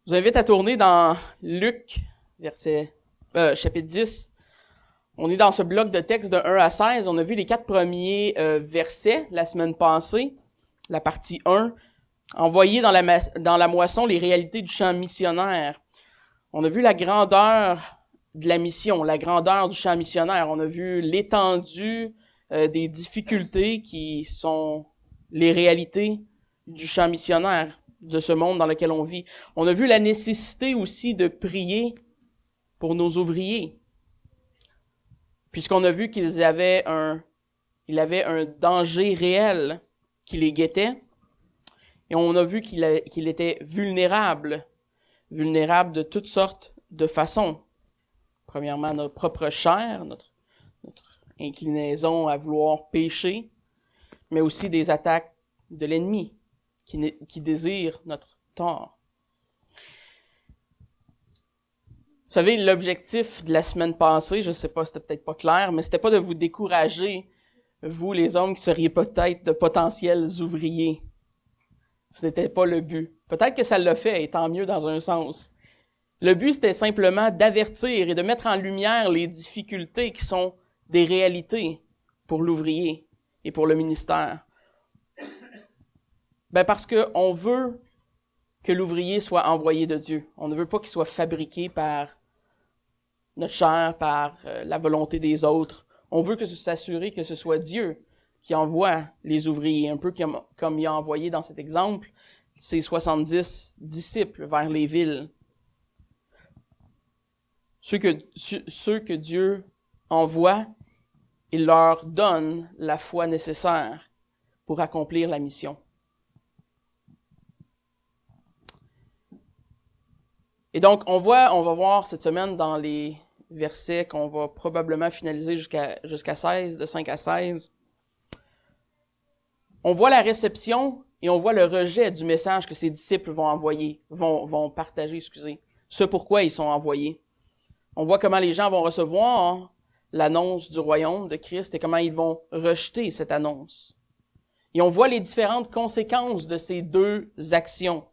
Je vous invite à tourner dans Luc, chapitre 10. On est dans ce bloc de texte de 1 à 16. On a vu les 4 premiers versets la semaine passée, la partie 1. Envoyer dans la moisson les réalités du champ missionnaire. On a vu la grandeur de la mission, la grandeur du champ missionnaire. On a vu l'étendue des difficultés qui sont les réalités du champ missionnaire, de ce monde dans lequel on vit. On a vu la nécessité aussi de prier pour nos ouvriers, puisqu'on a vu qu'ils avaient un danger réel qui les guettait, et on a vu qu'il était vulnérable de toutes sortes de façons. Premièrement, notre propre chair, notre inclinaison à vouloir pécher, mais aussi des attaques de l'ennemi qui désire notre tort. Vous savez, l'objectif de la semaine passée, je sais pas, c'était peut-être pas clair, mais c'était pas de vous décourager, vous les hommes qui seriez peut-être de potentiels ouvriers. Ce n'était pas le but. Peut-être que ça l'a fait, et tant mieux dans un sens. Le but, c'était simplement d'avertir et de mettre en lumière les difficultés qui sont des réalités pour l'ouvrier et pour le ministère. Parce que on veut que l'ouvrier soit envoyé de Dieu. On ne veut pas qu'il soit fabriqué par notre chair, par la volonté des autres. On veut s'assurer que ce soit Dieu qui envoie les ouvriers, un peu comme il a envoyé dans cet exemple ses 70 disciples vers les villes. Ceux que Dieu envoie, il leur donne la foi nécessaire pour accomplir la mission. Et donc, on va voir cette semaine dans les versets qu'on va probablement finaliser jusqu'à 16, de 5 à 16. On voit la réception et on voit le rejet du message que ces disciples vont partager, ce pourquoi ils sont envoyés. On voit comment les gens vont recevoir l'annonce du royaume de Christ et comment ils vont rejeter cette annonce. Et on voit les différentes conséquences de ces deux actions.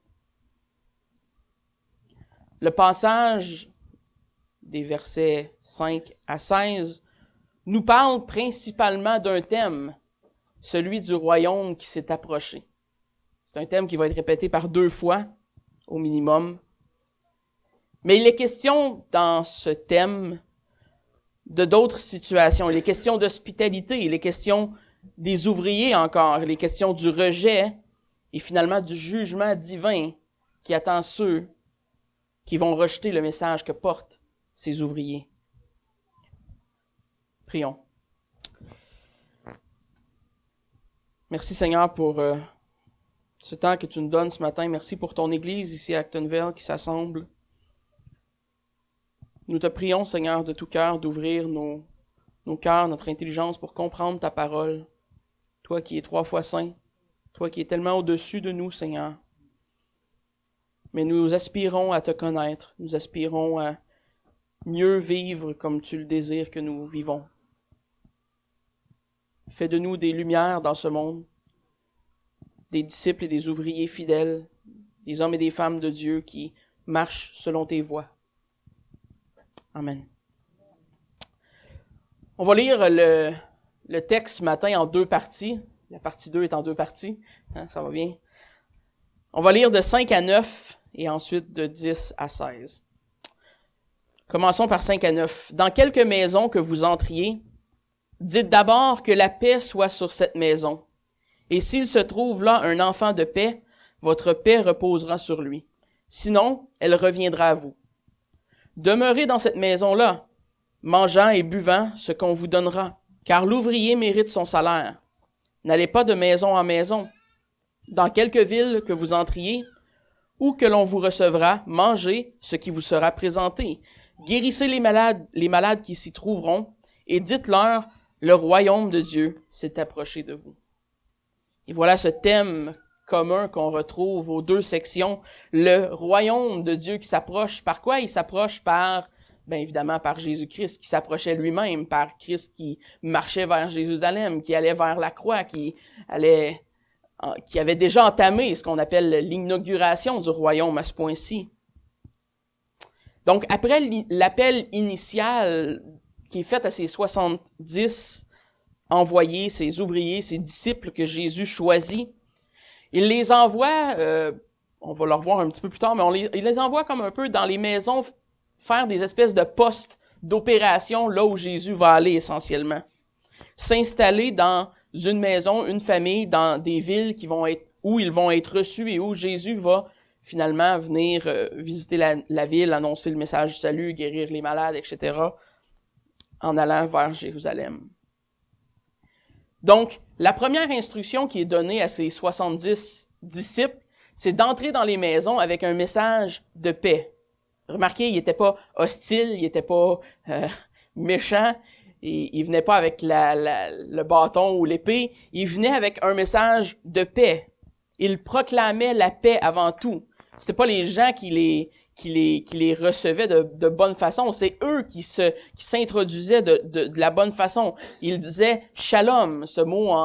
Le passage des versets 5 à 16 nous parle principalement d'un thème, celui du royaume qui s'est approché. C'est un thème qui va être répété par 2 fois, au minimum. Mais il est question dans ce thème de d'autres situations. Il est question d'hospitalité, il est question des ouvriers encore, il est question du rejet et finalement du jugement divin qui attend ceux qui vont rejeter le message que portent ces ouvriers. Prions. Merci Seigneur pour ce temps que tu nous donnes ce matin. Merci pour ton Église ici à Actonville qui s'assemble. Nous te prions Seigneur de tout cœur d'ouvrir nos cœurs, notre intelligence pour comprendre ta parole. Toi qui es 3 fois saint, toi qui es tellement au-dessus de nous Seigneur. Mais nous aspirons à te connaître, nous aspirons à mieux vivre comme tu le désires que nous vivons. Fais de nous des lumières dans ce monde, des disciples et des ouvriers fidèles, des hommes et des femmes de Dieu qui marchent selon tes voies. Amen. On va lire le texte ce matin en 2 parties. La partie 2 est en 2 parties. Ça va bien. On va lire de 5 à 9 et ensuite de 10 à 16. Commençons par 5 à 9. Dans quelque maison que vous entriez, dites d'abord que la paix soit sur cette maison. Et s'il se trouve là un enfant de paix, votre paix reposera sur lui. Sinon, elle reviendra à vous. Demeurez dans cette maison-là, mangeant et buvant ce qu'on vous donnera, car l'ouvrier mérite son salaire. N'allez pas de maison en maison. Dans quelque ville que vous entriez, ou que l'on vous recevra, mangez ce qui vous sera présenté. Guérissez les malades qui s'y trouveront, et dites-leur, le royaume de Dieu s'est approché de vous. Et voilà ce thème commun qu'on retrouve aux 2 sections, le royaume de Dieu qui s'approche. Par quoi il s'approche? Par, évidemment, par Jésus-Christ qui s'approchait lui-même, par Christ qui marchait vers Jérusalem, qui allait vers la croix, qui avait déjà entamé ce qu'on appelle l'inauguration du royaume à ce point-ci. Donc, après l'appel initial qui est fait à ces 70 envoyés, ces ouvriers, ces disciples que Jésus choisit, il les envoie, on va le revoir un petit peu plus tard, mais il les envoie comme un peu dans les maisons faire des espèces de postes d'opération là où Jésus va aller essentiellement. S'installer dans une maison, une famille, dans des villes où ils vont être reçus et où Jésus va finalement venir visiter la ville, annoncer le message du salut, guérir les malades, etc., en allant vers Jérusalem. Donc, la première instruction qui est donnée à ces 70 disciples, c'est d'entrer dans les maisons avec un message de paix. Remarquez, il n'était pas hostile, il n'était pas méchant, il venait pas avec le bâton ou l'épée, il venait avec un message de paix. Il proclamait la paix avant tout. C'était pas les gens qui les recevaient de bonne façon, c'est eux qui s'introduisaient de la bonne façon. Ils disaient shalom, ce mot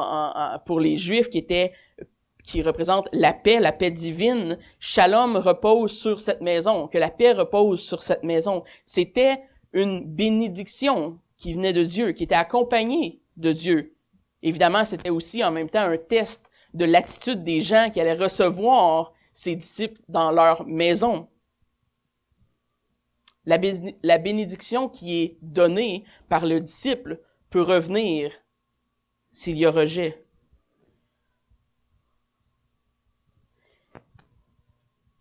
pour les Juifs qui représente la paix divine. Shalom repose sur cette maison, que la paix repose sur cette maison. C'était une bénédiction qui venait de Dieu, qui était accompagnée de Dieu. Évidemment, c'était aussi en même temps un test de l'attitude des gens qui allaient recevoir ses disciples dans leur maison. La bénédiction qui est donnée par le disciple peut revenir s'il y a rejet.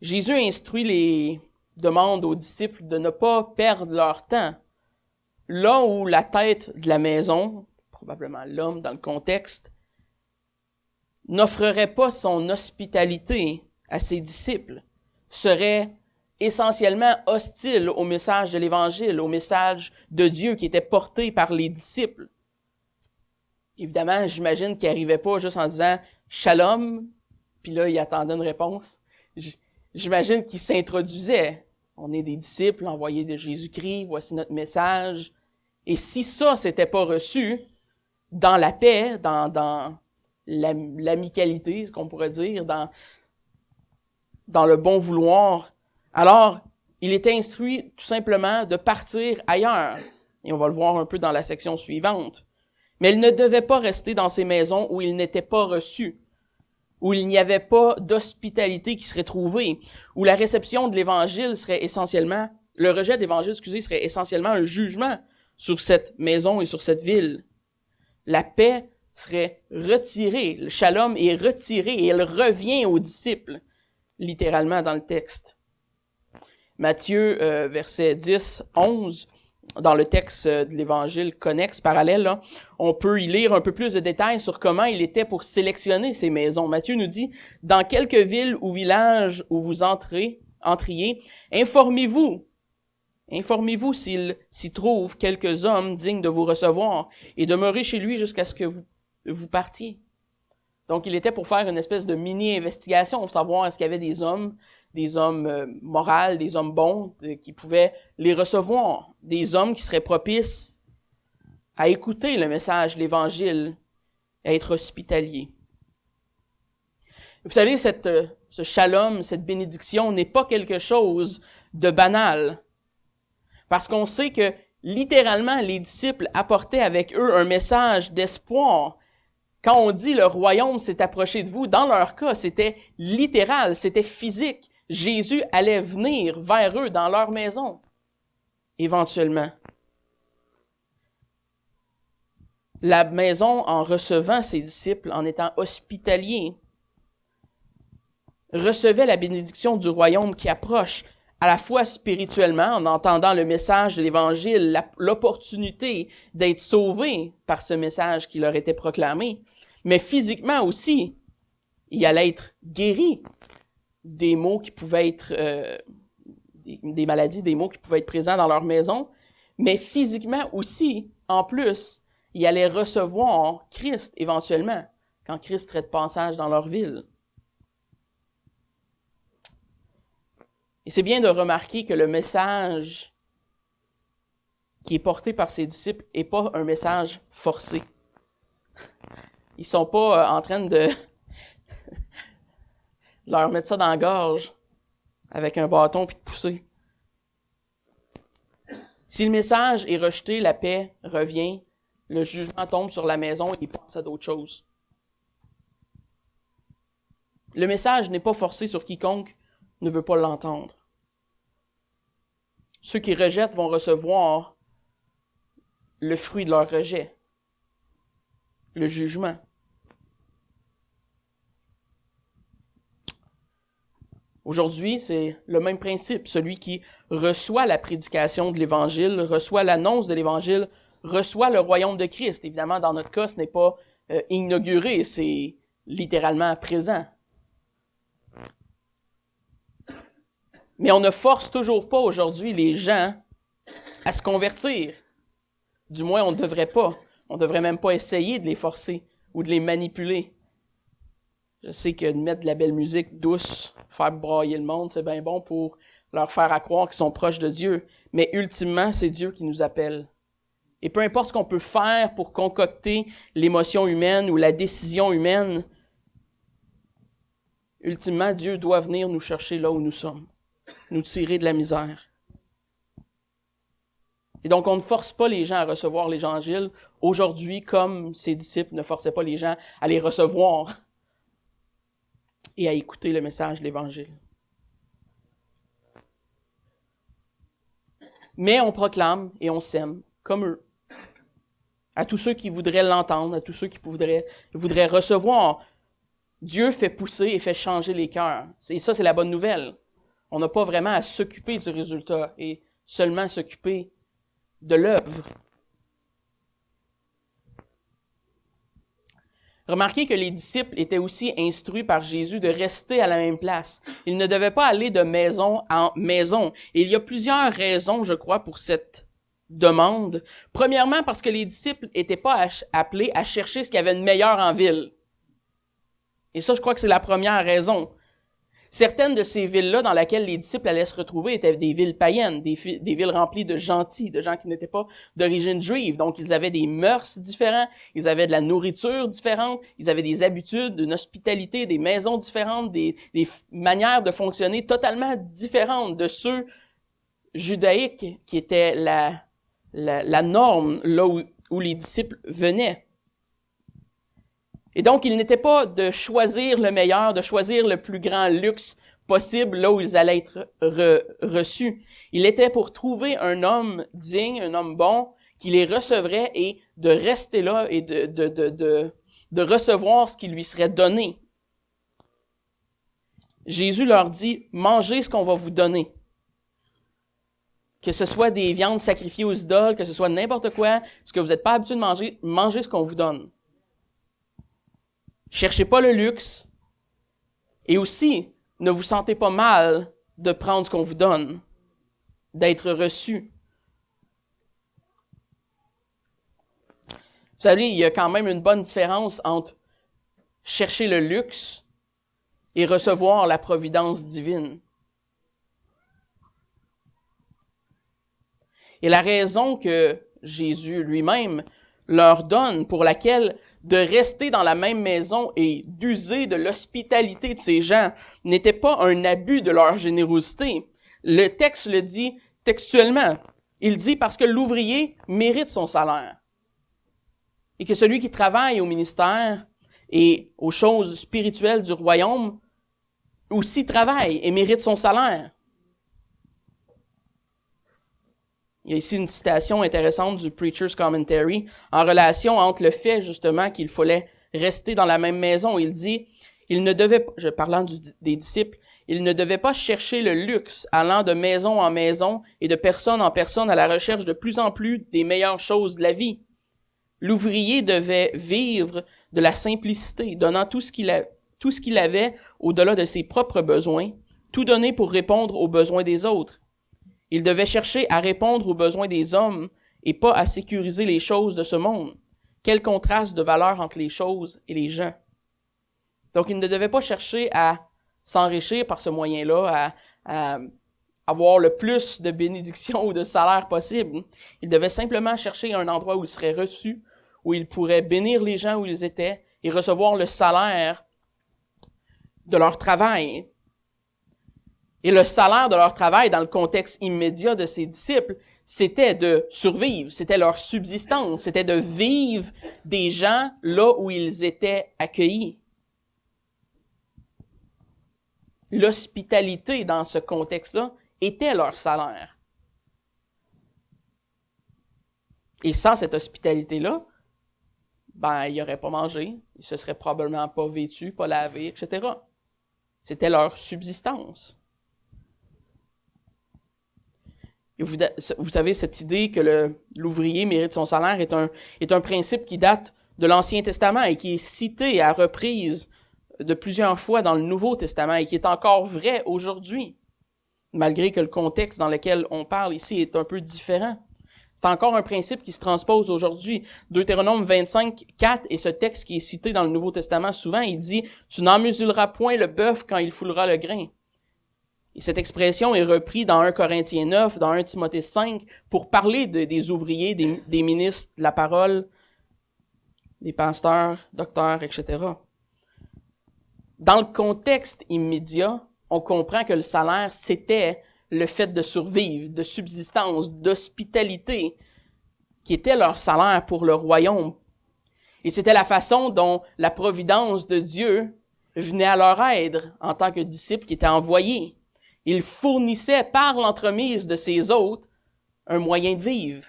Jésus demande aux disciples de ne pas perdre leur temps. Là où la tête de la maison, probablement l'homme dans le contexte, n'offrerait pas son hospitalité à ses disciples, serait essentiellement hostile au message de l'Évangile, au message de Dieu qui était porté par les disciples. Évidemment, j'imagine qu'il n'arrivait pas juste en disant « Shalom », puis là, il attendait une réponse. J'imagine qu'il s'introduisait. On est des disciples envoyés de Jésus-Christ, voici notre message. Et si ça, c'était pas reçu, dans la paix, dans l'amicalité, ce qu'on pourrait dire, dans le bon vouloir, alors il était instruit tout simplement de partir ailleurs. Et on va le voir un peu dans la section suivante. Mais il ne devait pas rester dans ces maisons où il n'était pas reçu, où il n'y avait pas d'hospitalité qui serait trouvée, où la réception de l'Évangile serait essentiellement, le rejet de l'Évangile, serait essentiellement un jugement sur cette maison et sur cette ville. La paix serait retirée, le shalom est retiré et elle revient aux disciples, littéralement dans le texte. Matthieu, versets 10, 11, dans le texte de l'Évangile connexe, parallèle, là, on peut y lire un peu plus de détails sur comment il était pour sélectionner ces maisons. Matthieu nous dit, « Dans quelque ville ou village où vous entriez, informez-vous s'il s'y trouve quelques hommes dignes de vous recevoir et demeurez chez lui jusqu'à ce que vous partiez. » Donc, il était pour faire une espèce de mini-investigation pour savoir est-ce qu'il y avait des hommes moraux, des hommes bons qui pouvaient les recevoir, des hommes qui seraient propices à écouter le message, l'Évangile, à être hospitaliers. Vous savez, ce shalom, cette bénédiction n'est pas quelque chose de banal. Parce qu'on sait que, littéralement, les disciples apportaient avec eux un message d'espoir. Quand on dit « le royaume s'est approché de vous », dans leur cas, c'était littéral, c'était physique. Jésus allait venir vers eux dans leur maison, éventuellement. La maison, en recevant ses disciples, en étant hospitaliers, recevait la bénédiction du royaume qui approche, à la fois spirituellement, en entendant le message de l'Évangile, l'opportunité d'être sauvés par ce message qui leur était proclamé, mais physiquement aussi, il allait être guéri des maux qui pouvaient être, des maladies, des maux qui pouvaient être présents dans leur maison, mais physiquement aussi, en plus, il allait recevoir Christ éventuellement, quand Christ serait de passage dans leur ville. Et c'est bien de remarquer que le message qui est porté par ses disciples n'est pas un message forcé. Ils sont pas en train de leur mettre ça dans la gorge avec un bâton puis de pousser. Si le message est rejeté, la paix revient, le jugement tombe sur la maison et il pense à d'autres choses. Le message n'est pas forcé sur quiconque ne veut pas l'entendre. Ceux qui rejettent vont recevoir le fruit de leur rejet, le jugement. Aujourd'hui, c'est le même principe. Celui qui reçoit la prédication de l'Évangile, reçoit l'annonce de l'Évangile, reçoit le royaume de Christ. Évidemment, dans notre cas, ce n'est pas inauguré, c'est littéralement présent. Mais on ne force toujours pas aujourd'hui les gens à se convertir. Du moins, on ne devrait pas. On ne devrait même pas essayer de les forcer ou de les manipuler. Je sais que de mettre de la belle musique douce, faire brailler le monde, c'est bien bon pour leur faire à croire qu'ils sont proches de Dieu. Mais ultimement, c'est Dieu qui nous appelle. Et peu importe ce qu'on peut faire pour concocter l'émotion humaine ou la décision humaine, ultimement, Dieu doit venir nous chercher là où nous sommes, nous tirer de la misère. Et donc, on ne force pas les gens à recevoir l'Évangile aujourd'hui comme ses disciples ne forçaient pas les gens à les recevoir et à écouter le message de l'Évangile. Mais on proclame et on sème, comme eux, à tous ceux qui voudraient l'entendre, à tous ceux qui voudraient recevoir. Dieu fait pousser et fait changer les cœurs. Et ça, c'est la bonne nouvelle. On n'a pas vraiment à s'occuper du résultat et seulement à s'occuper de l'œuvre. Remarquez que les disciples étaient aussi instruits par Jésus de rester à la même place. Ils ne devaient pas aller de maison en maison. Et il y a plusieurs raisons, je crois, pour cette demande. Premièrement, parce que les disciples n'étaient pas appelés à chercher ce qu'il y avait de meilleur en ville. Et ça, je crois que c'est la première raison. Certaines de ces villes-là dans lesquelles les disciples allaient se retrouver étaient des villes païennes, des villes remplies de gentils, de gens qui n'étaient pas d'origine juive. Donc, ils avaient des mœurs différentes, ils avaient de la nourriture différente, ils avaient des habitudes, une hospitalité, des maisons différentes, des manières de fonctionner totalement différentes de ceux judaïques qui étaient la norme là où les disciples venaient. Et donc, il n'était pas de choisir le meilleur, de choisir le plus grand luxe possible là où ils allaient être reçus. Il était pour trouver un homme digne, un homme bon, qui les recevrait et de rester là et de recevoir ce qui lui serait donné. Jésus leur dit, mangez ce qu'on va vous donner. Que ce soit des viandes sacrifiées aux idoles, que ce soit n'importe quoi, ce que vous n'êtes pas habitué de manger, mangez ce qu'on vous donne. Cherchez pas le luxe. Et aussi, ne vous sentez pas mal de prendre ce qu'on vous donne, d'être reçu. Vous savez, il y a quand même une bonne différence entre chercher le luxe et recevoir la providence divine. Et la raison que Jésus lui-même leur donne, pour laquelle de rester dans la même maison et d'user de l'hospitalité de ces gens n'était pas un abus de leur générosité. Le texte le dit textuellement. Il dit parce que l'ouvrier mérite son salaire. Et que celui qui travaille au ministère et aux choses spirituelles du royaume aussi travaille et mérite son salaire. Il y a ici une citation intéressante du Preacher's Commentary en relation entre le fait justement qu'il fallait rester dans la même maison. Il dit, parlant des disciples, ils ne devaient pas chercher le luxe allant de maison en maison et de personne en personne à la recherche de plus en plus des meilleures choses de la vie. L'ouvrier devait vivre de la simplicité, donnant tout ce qu'il avait au-delà de ses propres besoins, tout donner pour répondre aux besoins des autres. Il devait chercher à répondre aux besoins des hommes et pas à sécuriser les choses de ce monde. Quel contraste de valeur entre les choses et les gens. Donc, il ne devait pas chercher à s'enrichir par ce moyen-là, à avoir le plus de bénédictions ou de salaire possible. Il devait simplement chercher un endroit où il serait reçu, où il pourrait bénir les gens où ils étaient et recevoir le salaire de leur travail. Et le salaire de leur travail dans le contexte immédiat de ces disciples, c'était de survivre, c'était leur subsistance, c'était de vivre des gens là où ils étaient accueillis. L'hospitalité dans ce contexte-là était leur salaire. Et sans cette hospitalité-là, ils n'auraient pas mangé, ils se seraient probablement pas vêtus, pas lavés, etc. C'était leur subsistance. Et vous savez, cette idée que l'ouvrier mérite son salaire est un principe qui date de l'Ancien Testament et qui est cité à reprises de plusieurs fois dans le Nouveau Testament et qui est encore vrai aujourd'hui, malgré que le contexte dans lequel on parle ici est un peu différent. C'est encore un principe qui se transpose aujourd'hui. Deutéronome 25, 4, et ce texte qui est cité dans le Nouveau Testament souvent, il dit « Tu n'en museleras point le bœuf quand il foulera le grain ». Et cette expression est reprise dans 1 Corinthiens 9, dans 1 Timothée 5, pour parler des ouvriers, des ministres de la parole, des pasteurs, docteurs, etc. Dans le contexte immédiat, on comprend que le salaire, c'était le fait de survivre, de subsistance, d'hospitalité, qui était leur salaire pour le royaume. Et c'était la façon dont la providence de Dieu venait à leur aide en tant que disciples qui étaient envoyés. Il fournissait par l'entremise de ses hôtes un moyen de vivre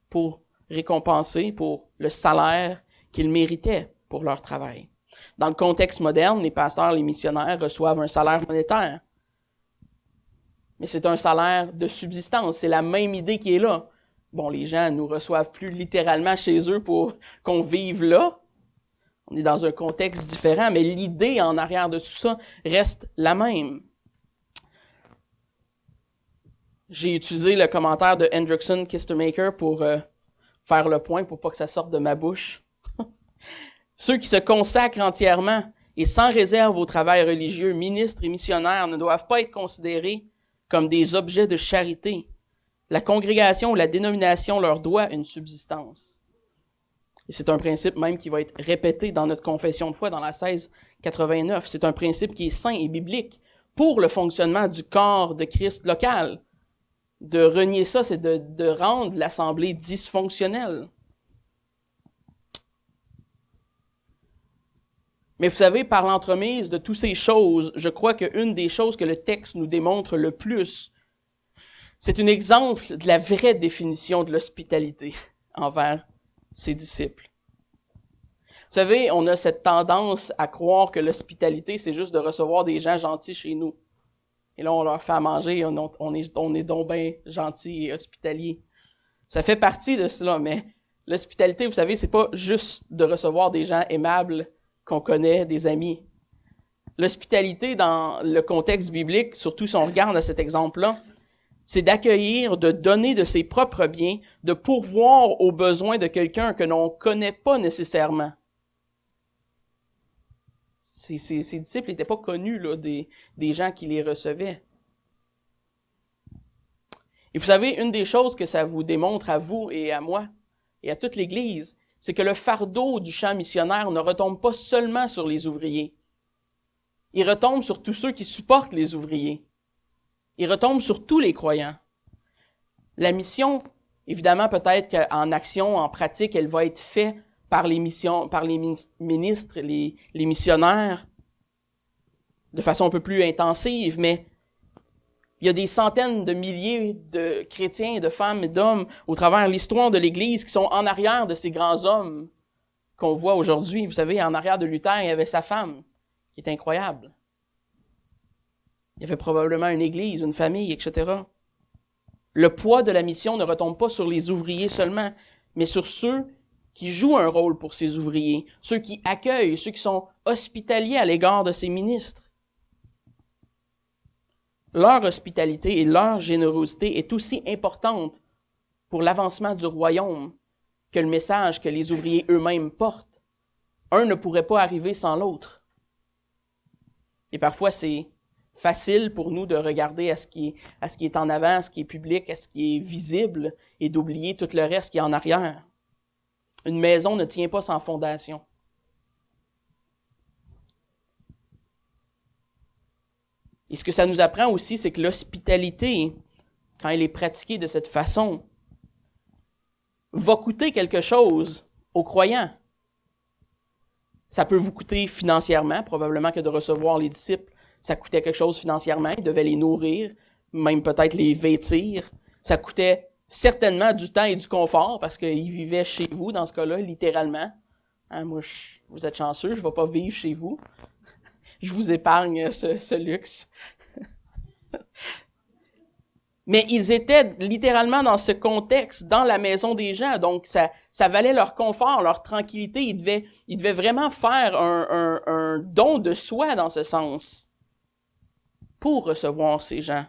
pour récompenser pour le salaire qu'ils méritaient pour leur travail. Dans le contexte moderne, les pasteurs, les missionnaires reçoivent un salaire monétaire. Mais c'est un salaire de subsistance. C'est la même idée qui est là. Bon, les gens nous reçoivent plus littéralement chez eux pour qu'on vive là. On est dans un contexte différent, mais l'idée en arrière de tout ça reste la même. J'ai utilisé le commentaire de Hendrickson Kistemaker pour faire le point, pour pas que ça sorte de ma bouche. Ceux qui se consacrent entièrement et sans réserve au travail religieux, ministres et missionnaires, ne doivent pas être considérés comme des objets de charité. La congrégation ou la dénomination leur doit une subsistance. Et c'est un principe même qui va être répété dans notre confession de foi dans la 1689. C'est un principe qui est saint et biblique pour le fonctionnement du corps de Christ local. De renier ça, c'est de rendre l'assemblée dysfonctionnelle. Mais vous savez, par l'entremise de toutes ces choses, je crois qu'une des choses que le texte nous démontre le plus, c'est un exemple de la vraie définition de l'hospitalité envers ses disciples. Vous savez, on a cette tendance à croire que l'hospitalité, c'est juste de recevoir des gens gentils chez nous. Et là, on leur fait à manger et on est donc bien gentils et hospitaliers. Ça fait partie de cela, mais l'hospitalité, vous savez, c'est pas juste de recevoir des gens aimables qu'on connaît, des amis. L'hospitalité, dans le contexte biblique, surtout si on regarde à cet exemple-là, c'est d'accueillir, de donner de ses propres biens, de pourvoir aux besoins de quelqu'un que l'on connaît pas nécessairement. Ces disciples n'étaient pas connus là, des gens qui les recevaient. Et vous savez, une des choses que ça vous démontre à vous et à moi, et à toute l'Église, c'est que le fardeau du champ missionnaire ne retombe pas seulement sur les ouvriers. Il retombe sur tous ceux qui supportent les ouvriers. Il retombe sur tous les croyants. La mission, évidemment, peut-être qu'en action, en pratique, elle va être faite par les ministres, les missionnaires, de façon un peu plus intensive, mais il y a des centaines de milliers de chrétiens, de femmes et d'hommes au travers de l'histoire de l'Église qui sont en arrière de ces grands hommes qu'on voit aujourd'hui. Vous savez, en arrière de Luther, il y avait sa femme, qui est incroyable. Il y avait probablement une église, une famille, etc. Le poids de la mission ne retombe pas sur les ouvriers seulement, mais sur ceux qui jouent un rôle pour ces ouvriers, ceux qui accueillent, ceux qui sont hospitaliers à l'égard de ces ministres. Leur hospitalité et leur générosité est aussi importante pour l'avancement du royaume que le message que les ouvriers eux-mêmes portent. Un ne pourrait pas arriver sans l'autre. Et parfois, c'est facile pour nous de regarder à ce qui est en avant, à ce qui est public, à ce qui est visible, et d'oublier tout le reste qui est en arrière. Une maison ne tient pas sans fondation. Et ce que ça nous apprend aussi, c'est que l'hospitalité, quand elle est pratiquée de cette façon, va coûter quelque chose aux croyants. Ça peut vous coûter financièrement, probablement que de recevoir les disciples, ça coûtait quelque chose financièrement, ils devaient les nourrir, même peut-être les vêtir. Ça coûtait certainement du temps et du confort, parce qu'ils vivaient chez vous, dans ce cas-là, littéralement. Hein, moi, vous êtes chanceux, je ne vais pas vivre chez vous. Je vous épargne ce luxe. Mais ils étaient littéralement dans ce contexte, dans la maison des gens. Donc, ça valait leur confort, leur tranquillité. Ils devaient vraiment faire un don de soi dans ce sens pour recevoir ces gens.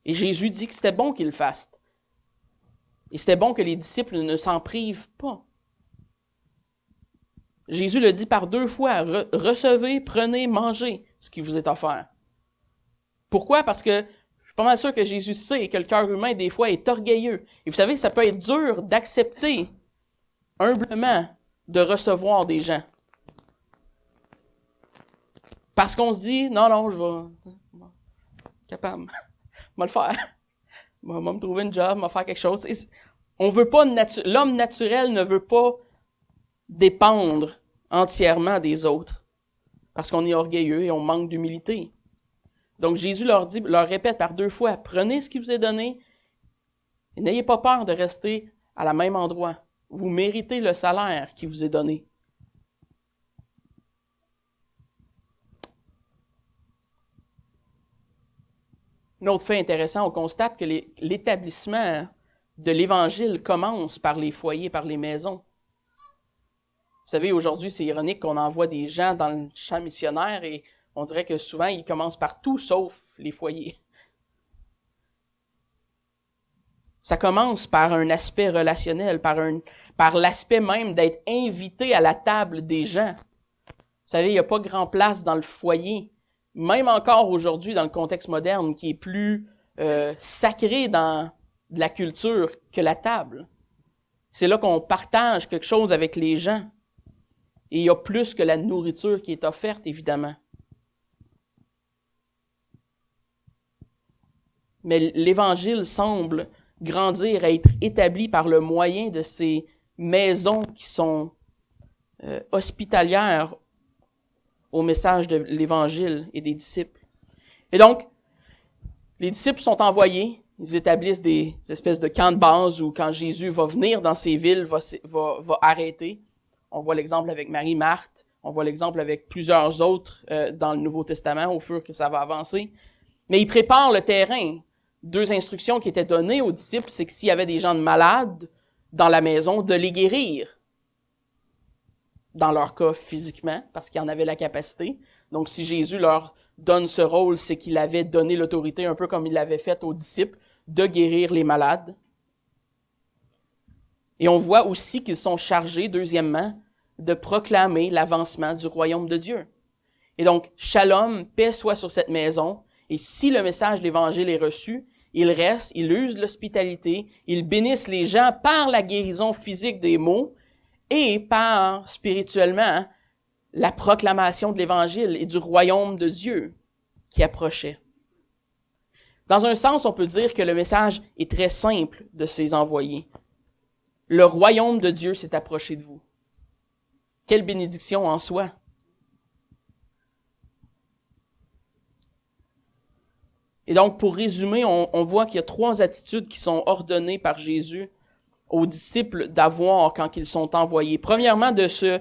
Et Jésus dit que c'était bon qu'ils le fassent. Et c'était bon que les disciples ne s'en privent pas. Jésus le dit par 2 fois, recevez, prenez, mangez ce qui vous est offert. Pourquoi? Parce que je suis pas mal sûr que Jésus sait que le cœur humain, des fois, est orgueilleux. Et vous savez, ça peut être dur d'accepter humblement de recevoir des gens. Parce qu'on se dit, non, je vais... capable. Je vais le faire. Je vais me trouver une job, je vais faire quelque chose. On veut pas l'homme naturel ne veut pas dépendre entièrement des autres. Parce qu'on est orgueilleux et on manque d'humilité. Donc Jésus leur répète par 2 fois, prenez ce qui vous est donné et n'ayez pas peur de rester à la même endroit. Vous méritez le salaire qui vous est donné. Un autre fait intéressant, on constate que l'établissement de l'Évangile commence par les foyers, par les maisons. Vous savez, aujourd'hui, c'est ironique qu'on envoie des gens dans le champ missionnaire et on dirait que souvent, ils commencent par tout sauf les foyers. Ça commence par un aspect relationnel, par l'aspect même d'être invité à la table des gens. Vous savez, il n'y a pas grand place dans le foyer, même encore aujourd'hui dans le contexte moderne, qui est plus sacré dans la culture que la table. C'est là qu'on partage quelque chose avec les gens. Et il y a plus que la nourriture qui est offerte, évidemment. Mais l'Évangile semble grandir, être établi par le moyen de ces maisons qui sont hospitalières au message de l'Évangile et des disciples. Et donc, les disciples sont envoyés, ils établissent des espèces de camps de base où quand Jésus va venir dans ces villes, va arrêter. On voit l'exemple avec Marie-Marthe, on voit l'exemple avec plusieurs autres dans le Nouveau Testament au fur que ça va avancer. Mais il prépare le terrain. 2 instructions qui étaient données aux disciples, c'est que s'il y avait des gens malades dans la maison, de les guérir. Dans leur cas, physiquement, parce qu'ils en avaient la capacité. Donc, si Jésus leur donne ce rôle, c'est qu'il avait donné l'autorité, un peu comme il l'avait fait aux disciples, de guérir les malades. Et on voit aussi qu'ils sont chargés, deuxièmement, de proclamer l'avancement du royaume de Dieu. Et donc, shalom, paix soit sur cette maison. Et si le message de l'Évangile est reçu, ils restent, ils usent l'hospitalité, ils bénissent les gens par la guérison physique des maux et par, spirituellement, la proclamation de l'Évangile et du royaume de Dieu qui approchait. Dans un sens, on peut dire que le message est très simple de ces envoyés. Le royaume de Dieu s'est approché de vous. Quelle bénédiction en soi! Et donc, pour résumer, on voit qu'il y a 3 attitudes qui sont ordonnées par Jésus aux disciples d'avoir quand ils sont envoyés. Premièrement, de se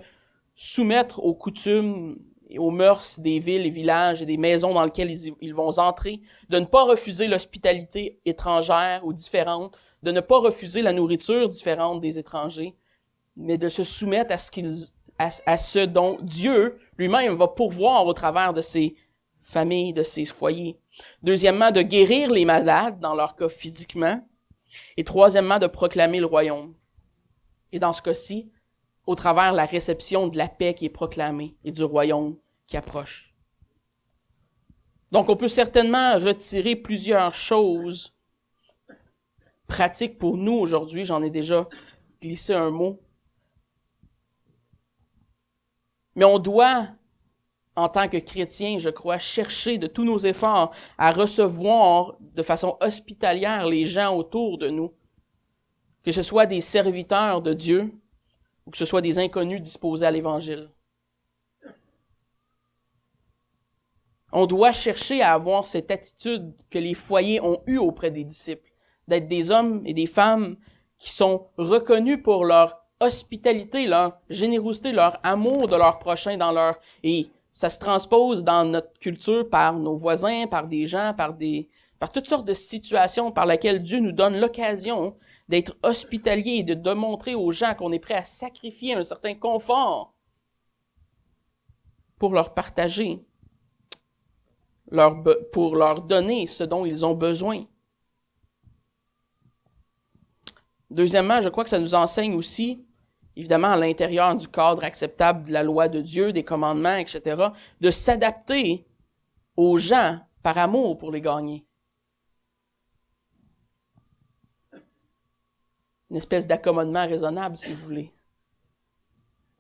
soumettre aux coutumes et aux mœurs des villes et villages et des maisons dans lesquelles ils vont entrer, de ne pas refuser l'hospitalité étrangère ou différente, de ne pas refuser la nourriture différente des étrangers, mais de se soumettre à ce dont Dieu lui-même va pourvoir au travers de ses familles, de ses foyers. Deuxièmement, de guérir les malades, dans leur cas physiquement. Et troisièmement, de proclamer le royaume. Et dans ce cas-ci, au travers de la réception de la paix qui est proclamée et du royaume qui approche. Donc, on peut certainement retirer plusieurs choses pratiques pour nous aujourd'hui. J'en ai déjà glissé un mot. Mais on doit en tant que chrétiens, je crois, chercher de tous nos efforts à recevoir de façon hospitalière les gens autour de nous, que ce soit des serviteurs de Dieu ou que ce soit des inconnus disposés à l'Évangile. On doit chercher à avoir cette attitude que les foyers ont eue auprès des disciples, d'être des hommes et des femmes qui sont reconnus pour leur hospitalité, leur générosité, leur amour de leur prochain et ça se transpose dans notre culture par nos voisins, par des gens, par toutes sortes de situations par lesquelles Dieu nous donne l'occasion d'être hospitalier et de démontrer aux gens qu'on est prêt à sacrifier un certain confort pour leur partager, pour leur donner ce dont ils ont besoin. Deuxièmement, je crois que ça nous enseigne aussi, évidemment à l'intérieur du cadre acceptable de la loi de Dieu, des commandements, etc., de s'adapter aux gens par amour pour les gagner. Une espèce d'accommodement raisonnable, si vous voulez.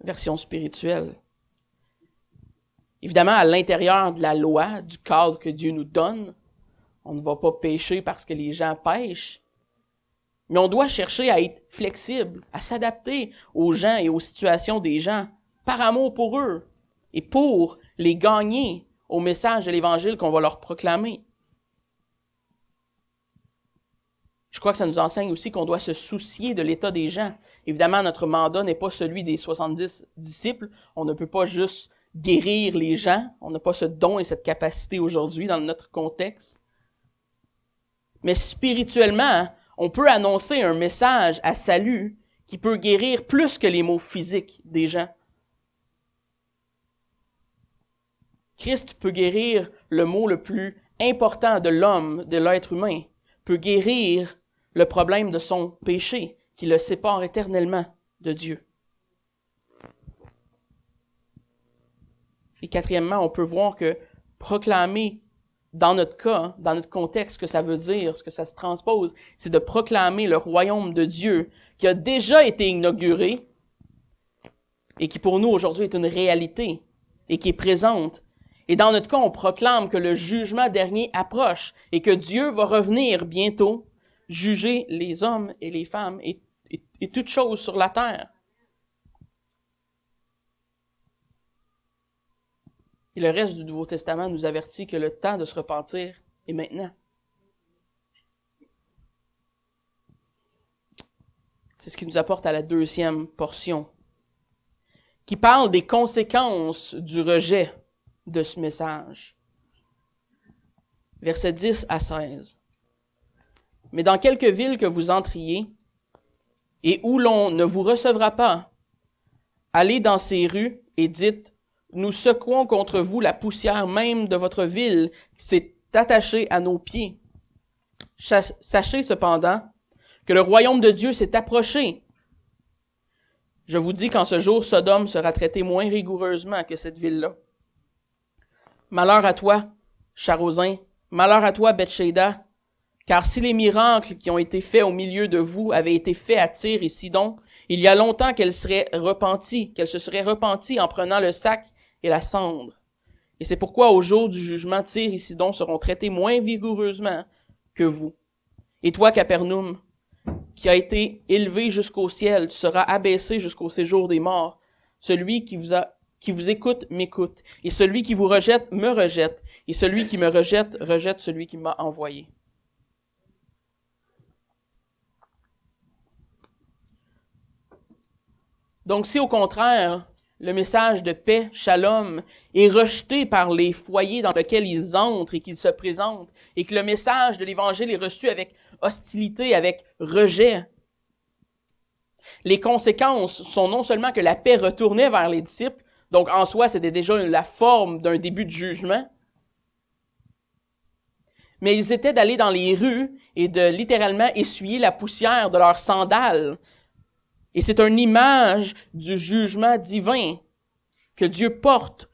Version spirituelle. Évidemment, à l'intérieur de la loi, du cadre que Dieu nous donne, on ne va pas pécher parce que les gens pêchent, mais on doit chercher à être flexible, à s'adapter aux gens et aux situations des gens, par amour pour eux, et pour les gagner au message de l'Évangile qu'on va leur proclamer. Je crois que ça nous enseigne aussi qu'on doit se soucier de l'état des gens. Évidemment, notre mandat n'est pas celui des 70 disciples. On ne peut pas juste guérir les gens. On n'a pas ce don et cette capacité aujourd'hui dans notre contexte. Mais spirituellement, on peut annoncer un message à salut qui peut guérir plus que les maux physiques des gens. Christ peut guérir le mot le plus important de l'homme, de l'être humain, peut guérir le problème de son péché qui le sépare éternellement de Dieu. Et quatrièmement, on peut voir que proclamer, dans notre cas, dans notre contexte, ce que ça veut dire, ce que ça se transpose, c'est de proclamer le royaume de Dieu qui a déjà été inauguré et qui pour nous aujourd'hui est une réalité et qui est présente. Et dans notre cas, on proclame que le jugement dernier approche et que Dieu va revenir bientôt juger les hommes et les femmes et toutes choses sur la terre. Et le reste du Nouveau Testament nous avertit que le temps de se repentir est maintenant. C'est ce qui nous apporte à la deuxième portion, qui parle des conséquences du rejet de ce message. Versets 10 à 16. Mais dans quelque ville que vous entriez, et où l'on ne vous recevra pas, allez dans ces rues et dites, nous secouons contre vous la poussière même de votre ville qui s'est attachée à nos pieds. Sachez cependant que le royaume de Dieu s'est approché. Je vous dis qu'en ce jour, Sodome sera traité moins rigoureusement que cette ville-là. Malheur à toi, Charosin, malheur à toi, Bethsaïda, car si les miracles qui ont été faits au milieu de vous avaient été faits à Tyr et Sidon, il y a longtemps qu'elle se serait repentie en prenant le sac et la cendre. Et c'est pourquoi au jour du jugement, Tyr et Sidon seront traités moins vigoureusement que vous. Et toi, Capernaum, qui a été élevé jusqu'au ciel, tu seras abaissé jusqu'au séjour des morts. Celui qui vous écoute, m'écoute. Et celui qui vous rejette, me rejette. Et celui qui me rejette, rejette celui qui m'a envoyé. Donc, si au contraire, le message de paix, shalom, est rejeté par les foyers dans lesquels ils entrent et qu'ils se présentent, et que le message de l'Évangile est reçu avec hostilité, avec rejet, les conséquences sont non seulement que la paix retournait vers les disciples, donc en soi c'était déjà la forme d'un début de jugement, mais ils étaient d'aller dans les rues et de littéralement essuyer la poussière de leurs sandales. Et c'est une image du jugement divin que Dieu porte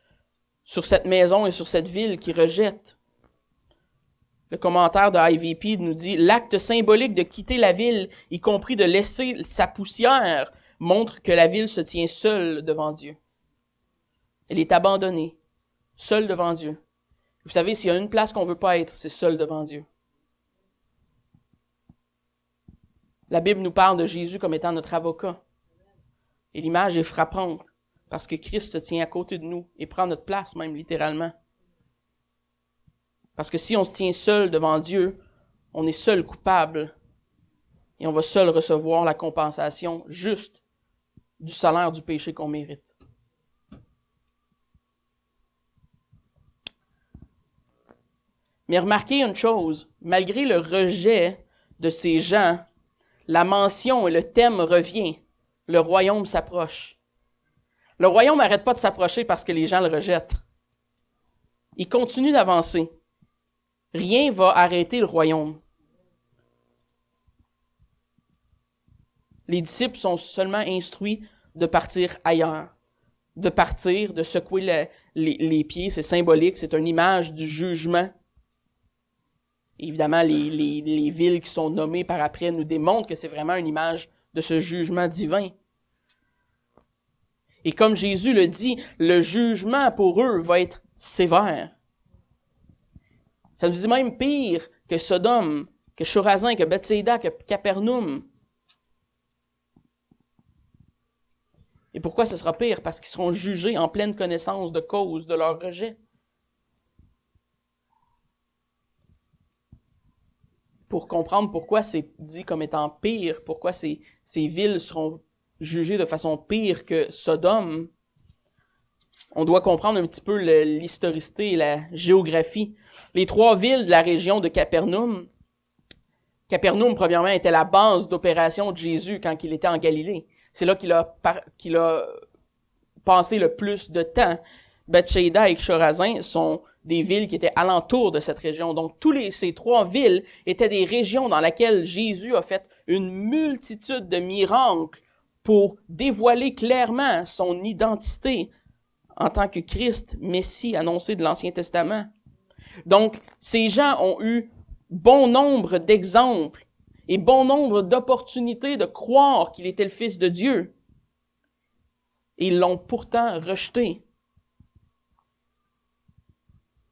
sur cette maison et sur cette ville qui rejette. Le commentaire de IVP nous dit « L'acte symbolique de quitter la ville, y compris de laisser sa poussière, montre que la ville se tient seule devant Dieu. Elle est abandonnée. Seul devant Dieu. Vous savez, s'il y a une place qu'on ne veut pas être, c'est seul devant Dieu. La Bible nous parle de Jésus comme étant notre avocat. Et l'image est frappante, parce que Christ se tient à côté de nous et prend notre place, même littéralement. Parce que si on se tient seul devant Dieu, on est seul coupable et on va seul recevoir la compensation juste du salaire du péché qu'on mérite. Mais remarquez une chose, malgré le rejet de ces gens, la mention et le thème revient. Le royaume s'approche. Le royaume n'arrête pas de s'approcher parce que les gens le rejettent. Il continue d'avancer. Rien va arrêter le royaume. Les disciples sont seulement instruits de partir ailleurs, de partir, de secouer les pieds, c'est symbolique, c'est une image du jugement. Évidemment, les villes qui sont nommées par après nous démontrent que c'est vraiment une image de ce jugement divin. Et comme Jésus le dit, le jugement pour eux va être sévère. Ça nous dit même pire que Sodome, que Chorazin, que Bethsaïda, que Capernaum. Et pourquoi ce sera pire? Parce qu'ils seront jugés en pleine connaissance de cause de leur rejet. Pour comprendre pourquoi c'est dit comme étant pire, pourquoi ces villes seront jugées de façon pire que Sodome, on doit comprendre un petit peu l'historicité et la géographie. Les 3 villes de la région de Capernaum, premièrement, était la base d'opération de Jésus quand il était en Galilée. C'est là qu'il a passé le plus de temps. Bethsaïda et Chorazin sont des villes qui étaient alentour de cette région. Donc, ces 3 villes étaient des régions dans lesquelles Jésus a fait une multitude de miracles pour dévoiler clairement son identité en tant que Christ, Messie annoncé de l'Ancien Testament. Donc, ces gens ont eu bon nombre d'exemples et bon nombre d'opportunités de croire qu'il était le Fils de Dieu. Et ils l'ont pourtant rejeté.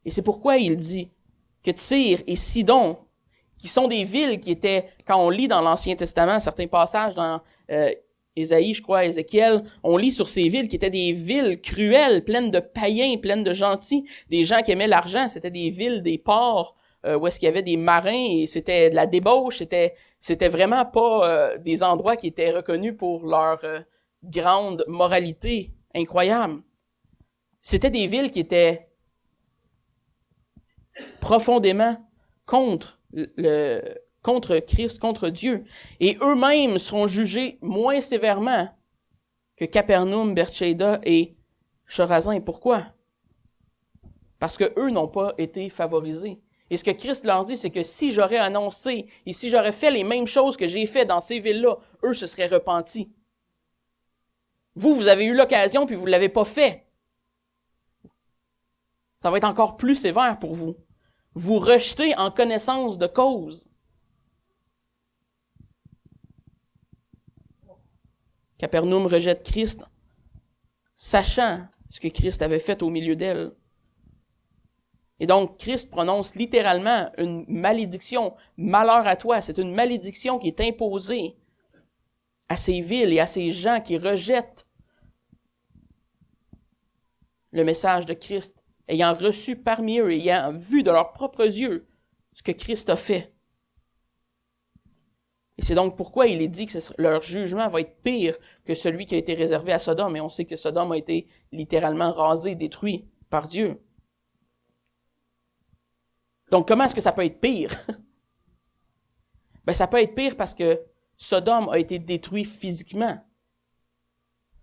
Et c'est pourquoi il dit que Tyr et Sidon, qui sont des villes qui étaient, quand on lit dans l'Ancien Testament, certains passages dans Ésaïe, je crois, Ézéchiel, on lit sur ces villes qui étaient des villes cruelles, pleines de païens, pleines de gentils, des gens qui aimaient l'argent. C'était des villes, des ports, où est-ce qu'il y avait des marins, et c'était de la débauche, c'était vraiment pas des endroits qui étaient reconnus pour leur grande moralité incroyable. C'était des villes qui étaient profondément contre Christ, contre Dieu. Et eux-mêmes seront jugés moins sévèrement que Capernaum, Bethsaïda et Chorazin. Pourquoi? Parce que eux n'ont pas été favorisés. Et ce que Christ leur dit, c'est que si j'aurais annoncé et si j'aurais fait les mêmes choses que j'ai fait dans ces villes-là, eux se seraient repentis. Vous avez eu l'occasion puis vous ne l'avez pas fait. Ça va être encore plus sévère pour vous. Vous rejetez en connaissance de cause. Capernaum rejette Christ, sachant ce que Christ avait fait au milieu d'elle. Et donc, Christ prononce littéralement une malédiction. Malheur à toi, c'est une malédiction qui est imposée à ces villes et à ces gens qui rejettent le message de Christ, ayant reçu parmi eux, ayant vu de leurs propres yeux ce que Christ a fait. Et c'est donc pourquoi il est dit que leur jugement va être pire que celui qui a été réservé à Sodome. Et on sait que Sodome a été littéralement rasé, détruit par Dieu. Donc comment est-ce que ça peut être pire? Ça peut être pire parce que Sodome a été détruit physiquement.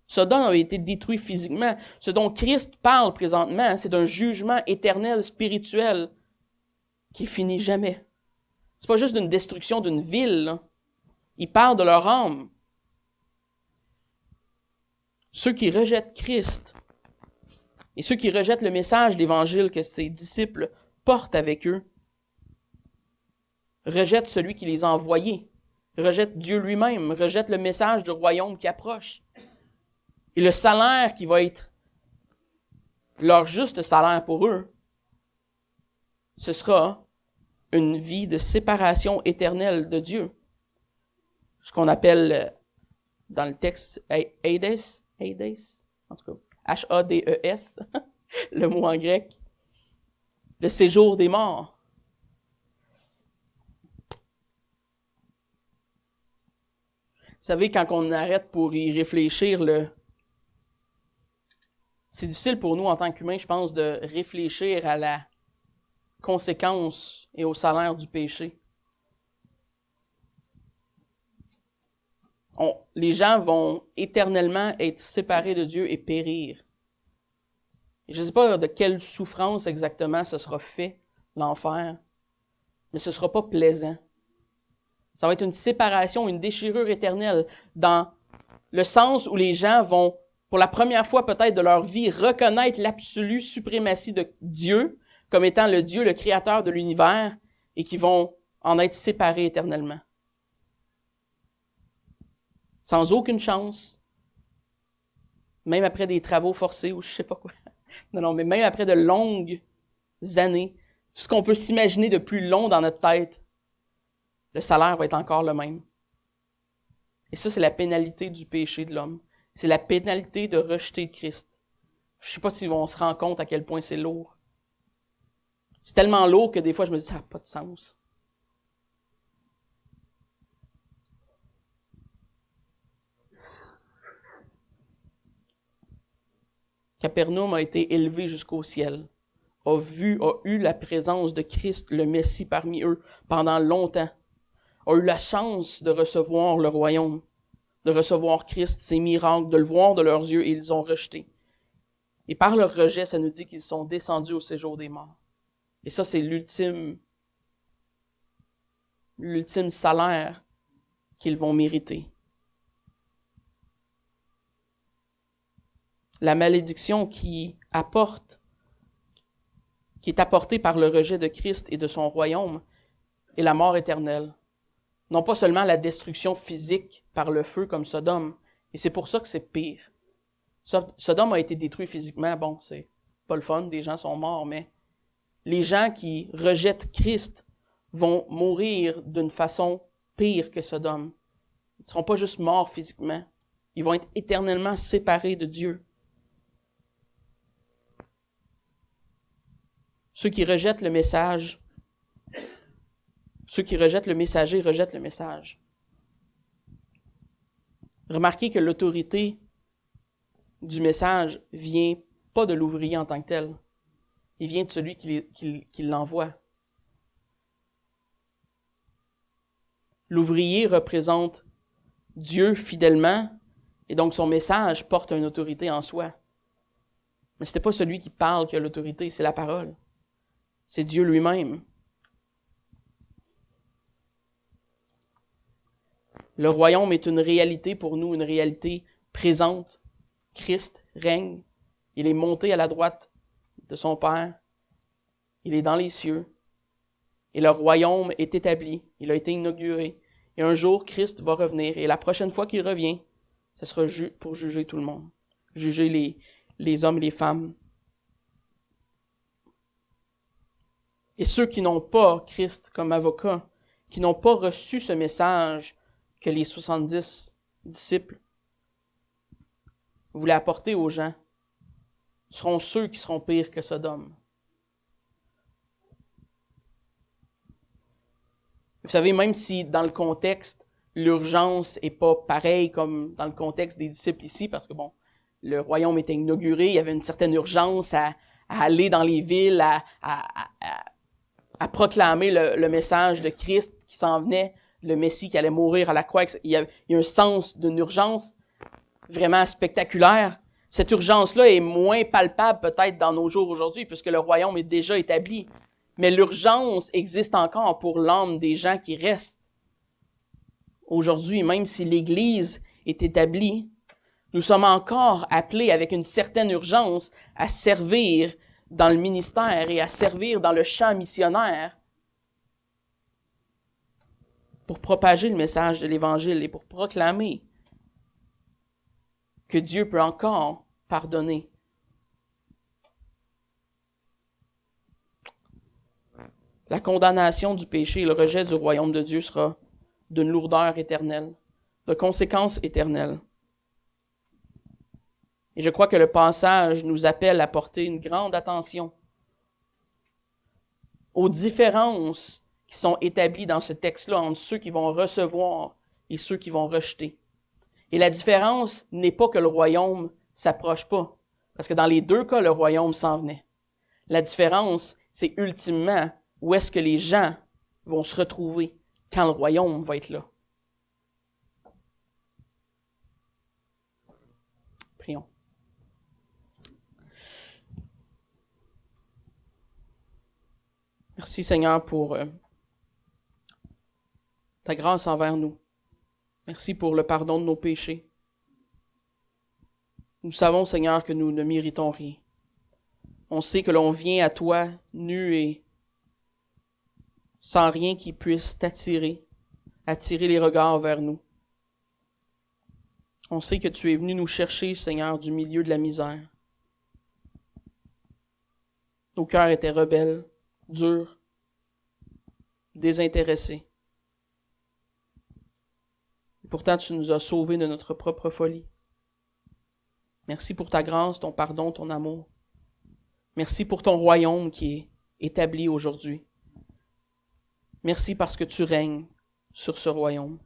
Sodome a été détruit physiquement. Ce dont Christ parle présentement, c'est d'un jugement éternel, spirituel, qui finit jamais. C'est pas juste d'une destruction d'une ville, là. Il parle de leur âme. Ceux qui rejettent Christ et ceux qui rejettent le message d'Évangile que ses disciples portent avec eux, rejettent celui qui les a envoyés, rejettent Dieu lui-même, rejettent le message du royaume qui approche. Et le salaire qui va être leur juste salaire pour eux, ce sera une vie de séparation éternelle de Dieu. Ce qu'on appelle dans le texte Hades, en tout cas, H-A-D-E-S, le mot en grec, le séjour des morts. Vous savez, quand on arrête pour y réfléchir, c'est difficile pour nous en tant qu'humains, je pense, de réfléchir à la conséquence et au salaire du péché. Les gens vont éternellement être séparés de Dieu et périr. Je ne sais pas de quelle souffrance exactement ce sera fait, l'enfer, mais ce ne sera pas plaisant. Ça va être une séparation, une déchirure éternelle, dans le sens où les gens vont, pour la première fois peut-être de leur vie, reconnaître l'absolue suprématie de Dieu comme étant le Dieu, le créateur de l'univers, et qui vont en être séparés éternellement. Sans aucune chance, même après des travaux forcés ou je sais pas quoi. Non, mais même après de longues années, tout ce qu'on peut s'imaginer de plus long dans notre tête, le salaire va être encore le même. Et ça, c'est la pénalité du péché de l'homme. C'est la pénalité de rejeter Christ. Je sais pas si on se rend compte à quel point c'est lourd. C'est tellement lourd que des fois, je me dis, ça n'a pas de sens. Capernaum a été élevé jusqu'au ciel, a eu la présence de Christ, le Messie, parmi eux pendant longtemps, a eu la chance de recevoir le royaume, de recevoir Christ, ses miracles, de le voir de leurs yeux, et ils ont rejeté. Et par leur rejet, ça nous dit qu'ils sont descendus au séjour des morts. Et ça, c'est l'ultime salaire qu'ils vont mériter. La malédiction qui est apportée par le rejet de Christ et de son royaume, est la mort éternelle. Non pas seulement la destruction physique par le feu comme Sodome, et c'est pour ça que c'est pire. Sodome a été détruit physiquement, bon, c'est pas le fun, des gens sont morts, mais les gens qui rejettent Christ vont mourir d'une façon pire que Sodome. Ils ne seront pas juste morts physiquement, ils vont être éternellement séparés de Dieu. Ceux qui rejettent le messager rejettent le message. Remarquez que l'autorité du message vient pas de l'ouvrier en tant que tel. Il vient de celui qui l'envoie. L'ouvrier représente Dieu fidèlement, et donc son message porte une autorité en soi. Mais ce n'est pas celui qui parle qui a l'autorité, c'est la parole. C'est Dieu lui-même. Le royaume est une réalité pour nous, une réalité présente. Christ règne. Il est monté à la droite de son Père. Il est dans les cieux. Et le royaume est établi. Il a été inauguré. Et un jour, Christ va revenir. Et la prochaine fois qu'il revient, ce sera pour juger tout le monde. Juger les hommes et les femmes. Et ceux qui n'ont pas Christ comme avocat, qui n'ont pas reçu ce message que les 70 disciples voulaient apporter aux gens, seront ceux qui seront pires que Sodome. Vous savez, même si dans le contexte, l'urgence n'est pas pareille comme dans le contexte des disciples ici, parce que bon, le royaume était inauguré, il y avait une certaine urgence à aller dans les villes, à proclamer le message de Christ qui s'en venait, le Messie qui allait mourir à la croix. Il y a un sens d'une urgence vraiment spectaculaire. Cette urgence-là est moins palpable peut-être dans nos jours aujourd'hui, puisque le royaume est déjà établi. Mais l'urgence existe encore pour l'âme des gens qui restent. Aujourd'hui, même si l'Église est établie, nous sommes encore appelés avec une certaine urgence à servir dans le ministère et à servir dans le champ missionnaire pour propager le message de l'Évangile et pour proclamer que Dieu peut encore pardonner. La condamnation du péché et le rejet du royaume de Dieu sera d'une lourdeur éternelle, de conséquences éternelles. Et je crois que le passage nous appelle à porter une grande attention aux différences qui sont établies dans ce texte-là entre ceux qui vont recevoir et ceux qui vont rejeter. Et la différence n'est pas que le royaume s'approche pas, parce que dans les deux cas, le royaume s'en venait. La différence, c'est ultimement où est-ce que les gens vont se retrouver quand le royaume va être là. Prions. Merci Seigneur pour ta grâce envers nous. Merci pour le pardon de nos péchés. Nous savons Seigneur que nous ne méritons rien. On sait que l'on vient à toi nu et sans rien qui puisse attirer les regards vers nous. On sait que tu es venu nous chercher, Seigneur, du milieu de la misère. Nos cœurs étaient rebelles, durs, désintéressés. Et pourtant, tu nous as sauvés de notre propre folie. Merci pour ta grâce, ton pardon, ton amour. Merci pour ton royaume qui est établi aujourd'hui. Merci parce que tu règnes sur ce royaume.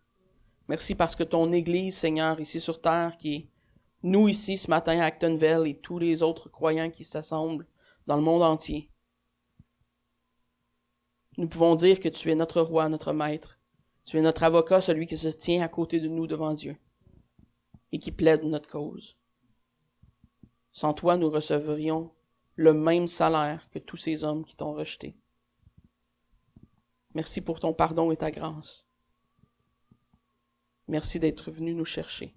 Merci parce que ton Église, Seigneur, ici sur terre, qui est nous ici ce matin à Actonville et tous les autres croyants qui s'assemblent dans le monde entier, nous pouvons dire que tu es notre roi, notre maître. Tu es notre avocat, celui qui se tient à côté de nous devant Dieu et qui plaide notre cause. Sans toi, nous recevrions le même salaire que tous ces hommes qui t'ont rejeté. Merci pour ton pardon et ta grâce. Merci d'être venu nous chercher.